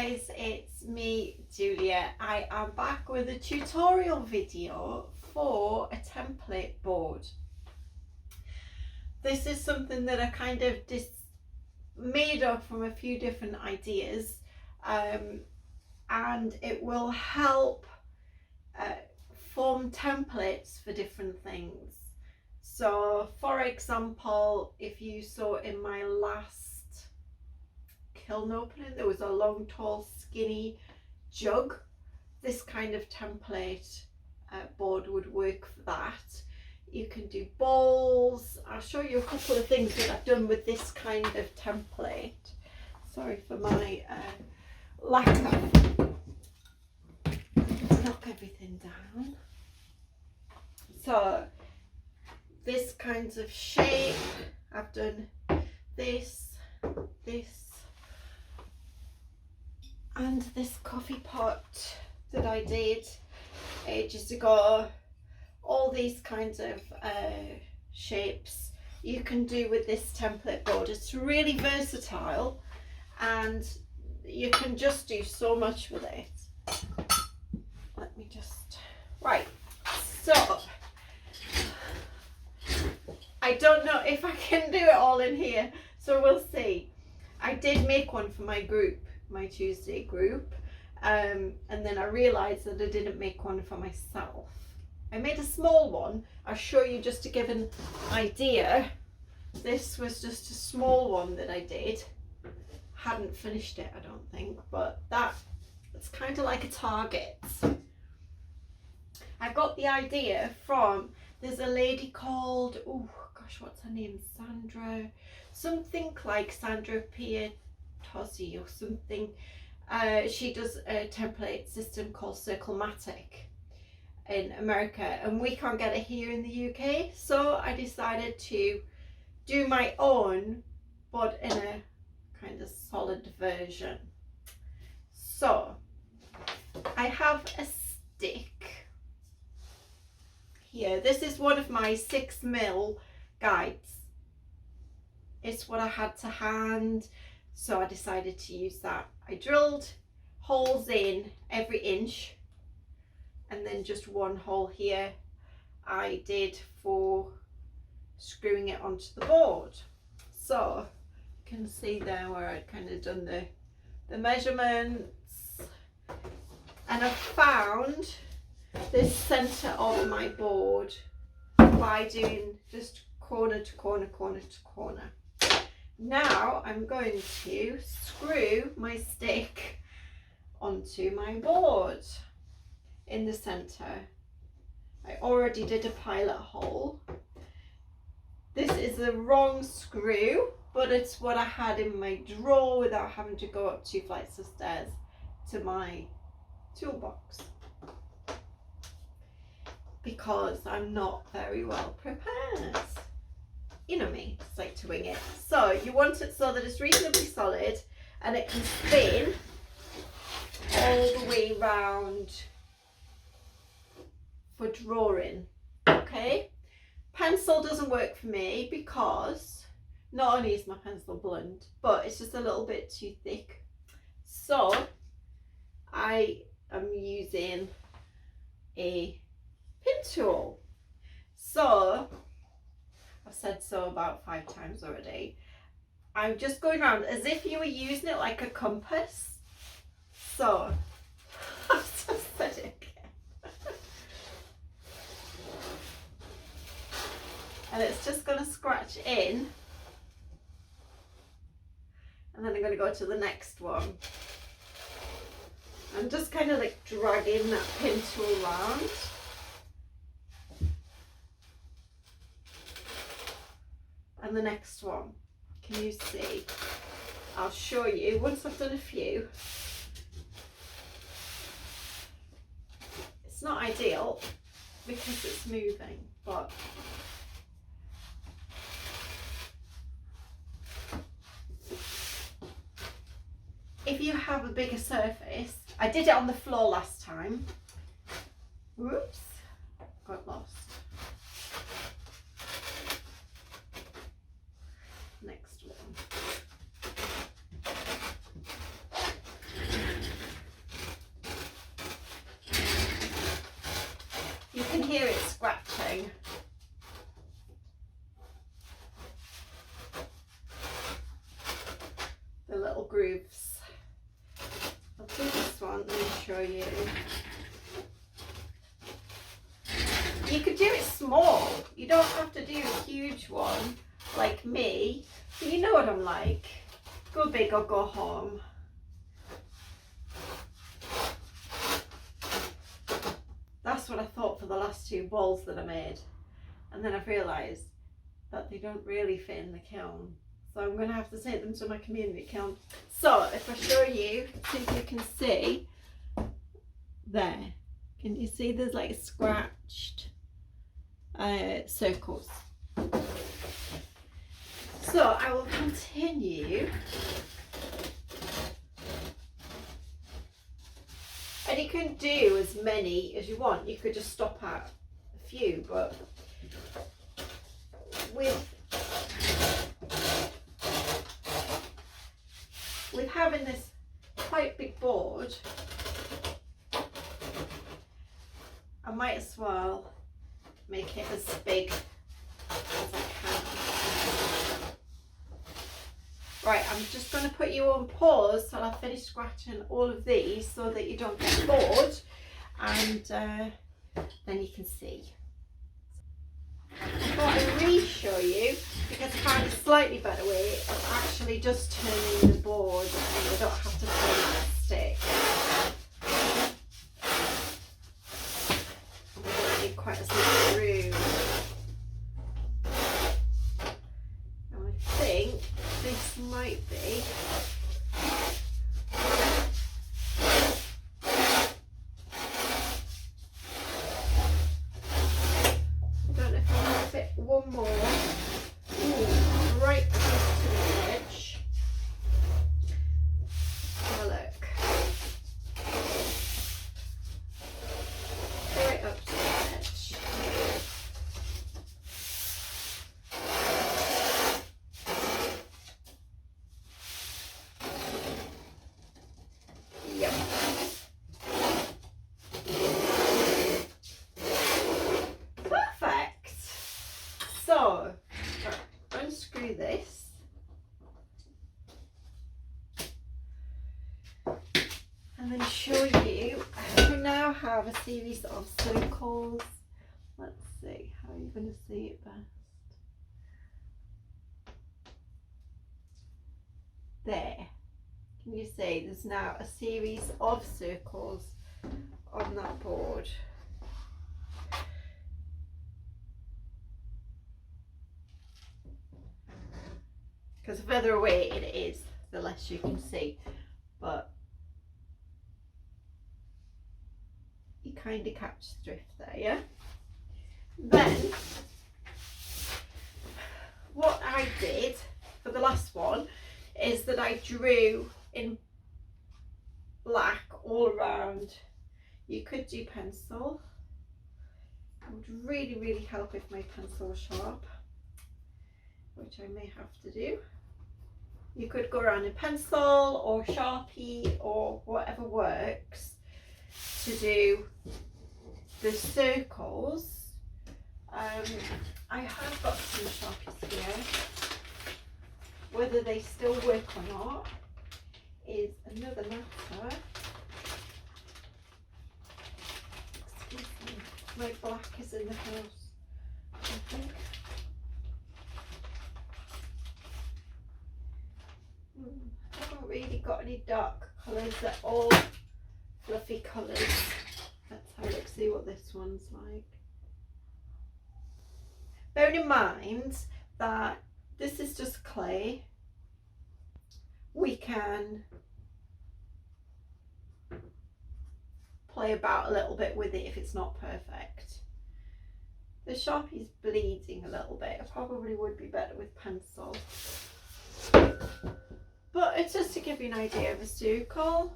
guys, it's me, Julia. I am back with a tutorial video for a template board. This is something that I kind of made up from a few different ideas, and it will help form templates for different things. So for example, if you saw in my last kiln opening, there was a long, tall, skinny jug. This kind of template board would work for that. You can do bowls. I'll show you a couple of things that I've done with this kind of template. Sorry for my lack of knock everything down. So this kinds of shape, I've done this, and this coffee pot that I did ages ago. All these kinds of shapes you can do with this template board. It's really versatile and you can just do so much with it. Let me just, right, so I don't know if I can do it all in here, so we'll see. I did make one for my group, my Tuesday group, and then I realized that I didn't make one for myself. I made a small one. I'll show you just to give an idea. This was just a small one that I did. Hadn't finished it, I don't think, but it's kind of like a target. I got the idea from, there's a lady called, oh gosh, what's her name? Something like Sandra Pietozzi or something. She does a template system called Circlematic in America, and we can't get it here in the UK, so I decided to do my own but in a kind of solid version. So I have a stick here. This is one of my 6mm guides. It's what I had to hand, so I decided to use that. I drilled holes in every inch, and then just one hole here I did for screwing it onto the board. So you can see there where I'd kind of done the measurements, and I found this center of my board by doing just corner to corner, corner to corner. Now I'm going to screw my stick onto my board in the center. I already did a pilot hole. This is the wrong screw, but it's what I had in my drawer without having to go up 2 flights of stairs to my toolbox, because I'm not very well prepared. You know me, just like to wing it. So you want it so that it's reasonably solid and it can spin all the way round for drawing. Okay, pencil doesn't work for me because not only is my pencil blunt, but it's just a little bit too thick. So I am using a pin tool. So I've said so about 5 times already. I'm just going around as if you were using it like a compass. So I've just said it again. And it's just going to scratch in, and then I'm going to go to the next one. I'm just kind of like dragging that pin tool around. And the next one, can you see? I'll show you once I've done a few. It's not ideal because it's moving, but if you have a bigger surface, I did it on the floor last time. Whoops, got lost. Next one. hear it scratching. The little grooves. I'll do this one, let me show you. You could do it small. You don't have to do a huge one like me. But you know what I'm like. Go big or go home. That's what I thought for the last two balls that I made. And then I've realised that they don't really fit in the kiln. So I'm going to have to take them to my community kiln. So if I show you, see if you can see, there. Can you see there's like scratched circles? So I will continue. And you can do as many as you want. You could just stop at a few, but with having this quite big board, I might as well make it as big as I can. Right, I'm just going to put you on pause till I finish scratching all of these so that you don't get bored, and then you can see. I thought I'd re-show you because I found a slightly better way of actually just turning the board and you don't have to turn it stick. We don't need quite as much room. And I think this might be one more. Ooh, right close to the edge. Have a look. Right up to the edge. Yep. So, unscrew this. And then show you, we now have a series of circles. Let's see, how are you going to see it best? There. Can you see there's now a series of circles on that board? Because the further away it is, the less you can see, but you kind of catch the drift there, yeah? Then, what I did for the last one is that I drew in black all around. You could do pencil. It would really, really help if my pencil was sharp, which I may have to do. You could go around in pencil or Sharpie or whatever works to do the circles. I have got some Sharpies here. Whether they still work or not is another matter. Excuse me, my black is in the house, I think. I haven't really got any dark colours, they're all fluffy colours. Let's have a look, see what this one's like. Bearing in mind that this is just clay, we can play about a little bit with it if it's not perfect. The Sharpie's bleeding a little bit, it probably would be better with pencil. But it's just to give you an idea of a circle.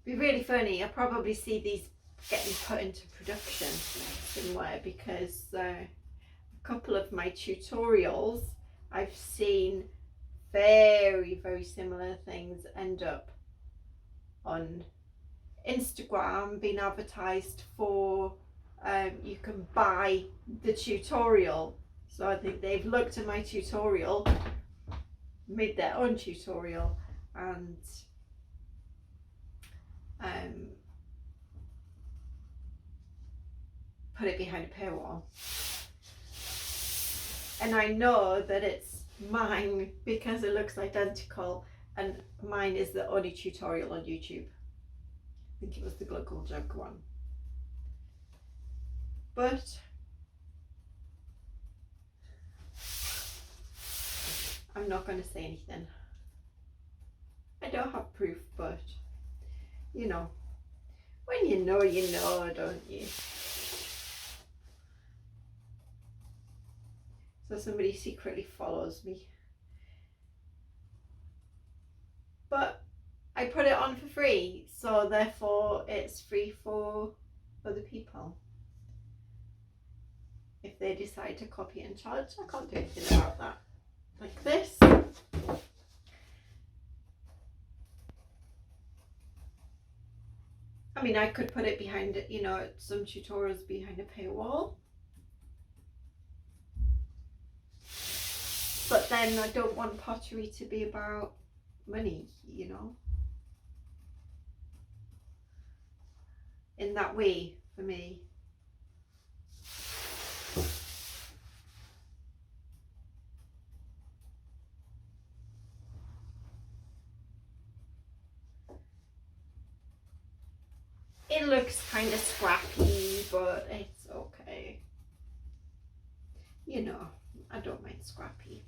be really funny. I'll probably see these getting put into production somewhere, because a couple of my tutorials I've seen very, very similar things end up on Instagram being advertised for. You can buy the tutorial. So I think they've looked at my tutorial, made their own tutorial, and put it behind a paywall. And I know that it's mine because it looks identical, and mine is the only tutorial on YouTube. I think it was the Gluggle Jug one. But I'm not going to say anything. I don't have proof, but you know, when you know, don't you? So somebody secretly follows me. But I put it on for free, so therefore it's free for other people. If they decide to copy and charge, I can't do anything about that. Like this. I mean, I could put it behind, you know, some tutorials behind a paywall. But then I don't want pottery to be about money, you know, in that way for me. It looks kind of scrappy, but it's okay. You know, I don't mind scrappy.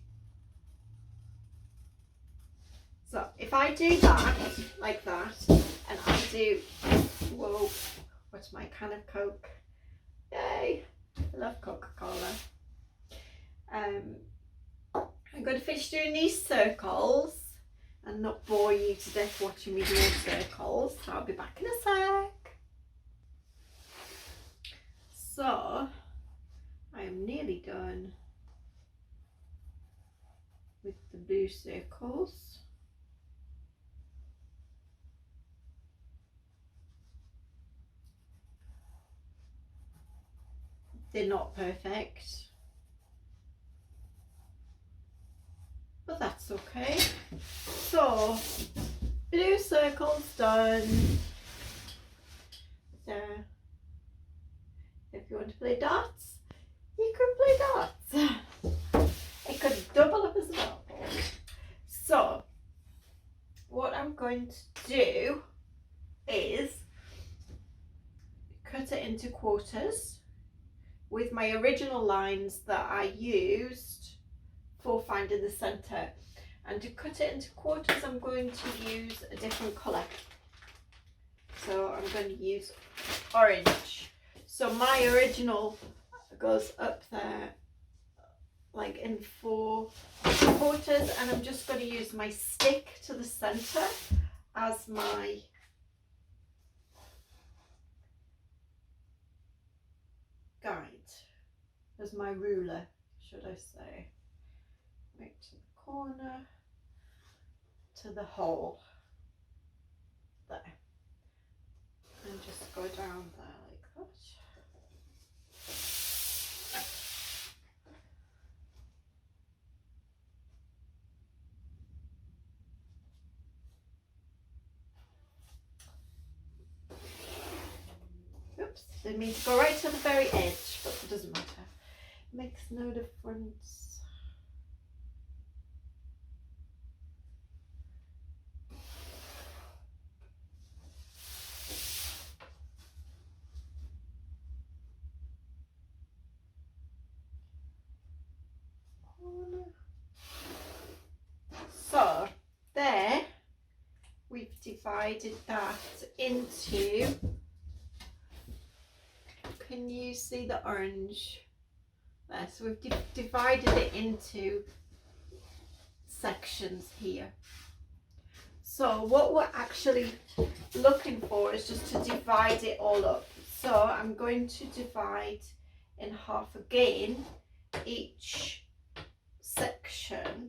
So if I do that, like that, and I do, whoa, what's my can of Coke? Yay, I love Coca-Cola. I'm going to finish doing these circles and not bore you to death watching me doing circles, so I'll be back in a sec. So I am nearly done with the blue circles. They're not perfect, but that's okay. So blue circles done. There. If you want to play darts, you can play darts. It could double up as well. So what I'm going to do is cut it into quarters with my original lines that I used for finding the centre. And to cut it into quarters, I'm going to use a different colour. So I'm going to use orange. So my original goes up there like in 4 quarters, and I'm just going to use my stick to the centre as my guide, as my ruler, should I say, right to the corner, to the hole there, and just go down there like that. Oops, didn't mean to go right to the very edge, but it doesn't matter. Makes no difference. So there, we've divided that into, can you see the orange there? So we've divided it into sections here. So what we're actually looking for is just to divide it all up. So I'm going to divide in half again each section,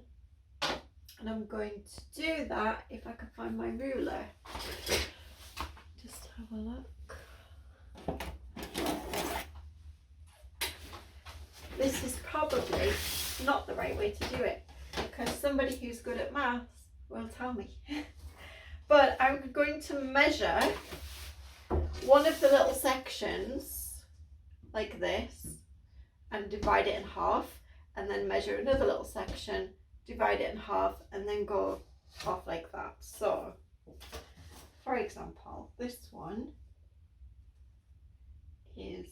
and I'm going to do that if I can find my ruler. Just have a look. This is probably not the right way to do it, because somebody who's good at maths will tell me. But I'm going to measure one of the little sections like this and divide it in half, and then measure another little section, divide it in half, and then go off like that. So for example, this one is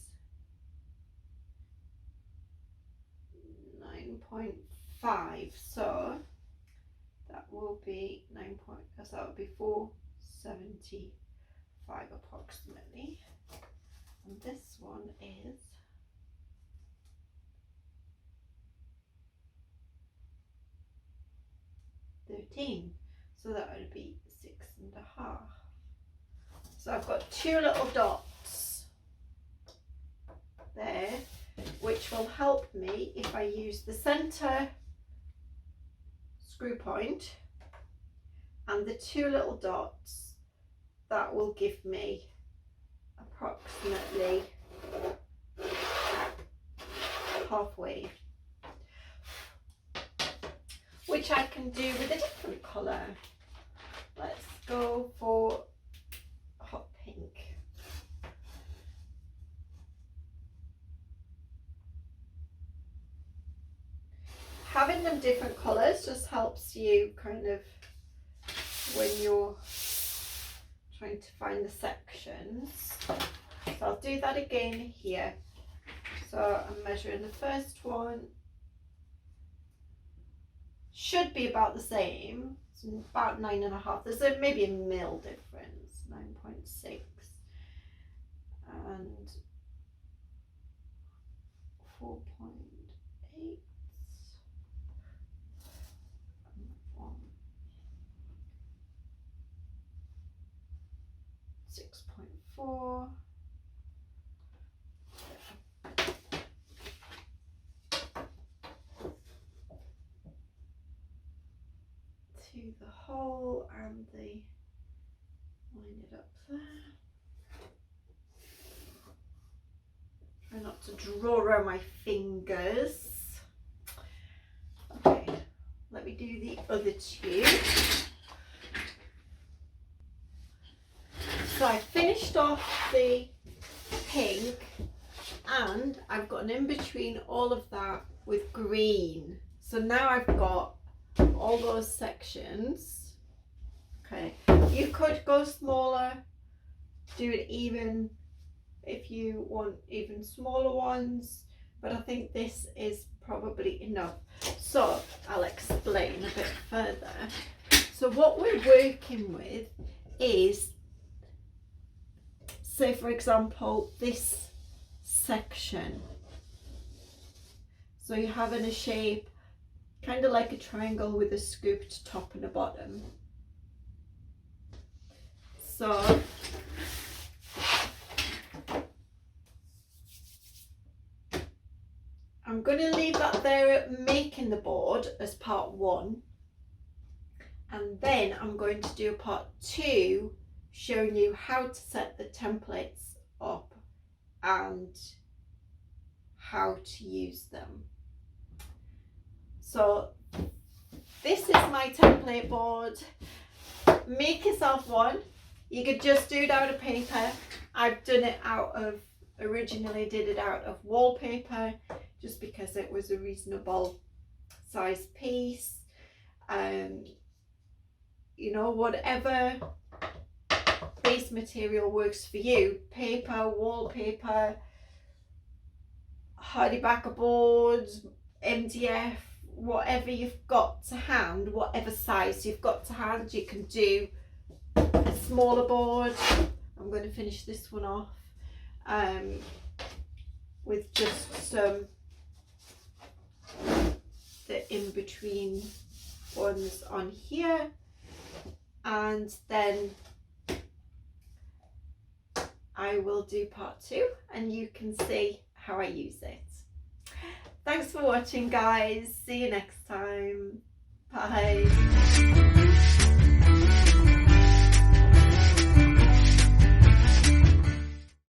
9.5, so that will be 9 point, because that would be 475 approximately, and this one is 13, so that would be 6.5. So I've got two little dots there, which will help me if I use the center screw point and the two little dots. That will give me approximately halfway, which I can do with a different colour. Let's go for hot pink. Having them different colours just helps you kind of, when you're trying to find the sections. So I'll do that again here. So I'm measuring the first one, should be about the same, it's about 9.5. There's maybe a mil difference, 9.6 and 4.8. 6.4. To the hole and line it up there. Try not to draw around my fingers. Okay, let me do the other two. So I finished off the pink, and I've got an in between all of that with green. So now I've got all those sections. Okay, you could go smaller, do it even if you want even smaller ones, but I think this is probably enough. So I'll explain a bit further. So what we're working with is, say for example, this section. So you have in a shape kind of like a triangle with a scooped top and a bottom. So I'm going to leave that there making the board as part one, and then I'm going to do part two showing you how to set the templates up and how to use them. So this is my template board. Make yourself one. You could just do it out of paper. I've done it out of, originally did it out of wallpaper just because it was a reasonable size piece. You know, whatever base material works for you, paper, wallpaper, hardy backer boards, MDF, whatever you've got to hand, whatever size you've got to hand, you can do a smaller board. I'm going to finish this one off with just some the in-between ones on here, and then I will do part 2 and you can see how I use it. Thanks for watching, guys. See you next time. Bye.